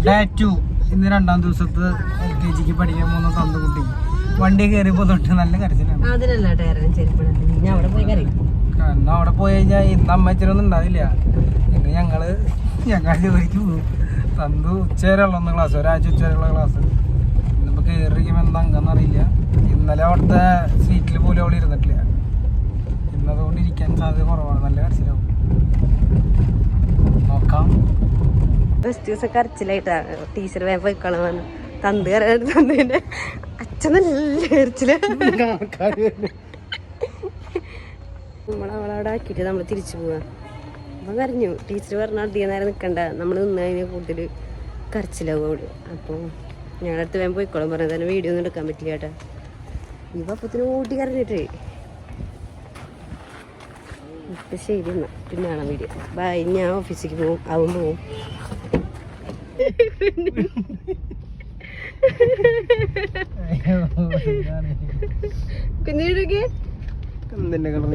Day 2 ഇന്ന് 2ാം ദിവസത്തെ LKG പഠിക്കാൻ പോകുന്ന തന്ത കുട്ടി വണ്ടി കയറിയപ്പോ തൊട്ട് നല്ല കരച്ചിലാണ്. കാരണം അവിടെ പോയി കഴിഞ്ഞാൽ ഇന്ന് അമ്മച്ചനൊന്നും ഉണ്ടാവില്ല. ഇന്ന് ഞങ്ങള് ജോലിക്ക് പോകും. തന്തു ഉച്ചവരെ ഉള്ള ക്ലാസ്, ഒരാഴ്ച ഉച്ചവരെയുള്ള ക്ലാസ്. ഇന്നിപ്പോ കയറിയിരിക്കുമ്പോ എന്താ അങ്കന്നറിയില്ല. ഇന്നലെ അവിടുത്തെ സീറ്റിൽ പോലും അവൾ ഇരുന്നിട്ടില്ല. ഇന്നതുകൊണ്ട് ഇരിക്കാൻ സാധ്യത കുറവാണ്. നല്ല കരച്ചിലാവും. നോക്കാം. ഫസ്റ്റ് ദിവസം കരച്ചിലായിട്ടാ ടീച്ചർ വേഗം പോയിക്കോളാൻ വന്നു. തന്ത് തന്നതിന്റെ അച്ഛൻ നല്ല കരച്ചില്. നമ്മളവളവിടെ ആക്കിയിട്ട് നമ്മൾ തിരിച്ചു പോവാ. അപ്പം കരഞ്ഞു. ടീച്ചർ പറഞ്ഞാൽ അധികം നേരം നിൽക്കണ്ട, നമ്മൾ നിന്നതിന് കൂടുതൽ കരച്ചിലാവും അവള്. അപ്പോൾ ഞങ്ങളടുത്ത് വേഗം പോയിക്കോളാൻ പറഞ്ഞത് തന്നെ വീഡിയോ ഒന്നും എടുക്കാൻ പറ്റില്ല കേട്ടോ. ഇവ അപ്പത്തിന് ഓടി കരഞ്ഞിട്ടേ. ഇപ്പം ശരി എന്നാൽ പിന്നെ കാണാം വീഡിയോ. ബൈ. ഞാൻ ഓഫീസിലേക്ക് പോവും, അവൻ പോവും. കുഞ്ഞിടക്ക് എന്തിന്റെ കളർ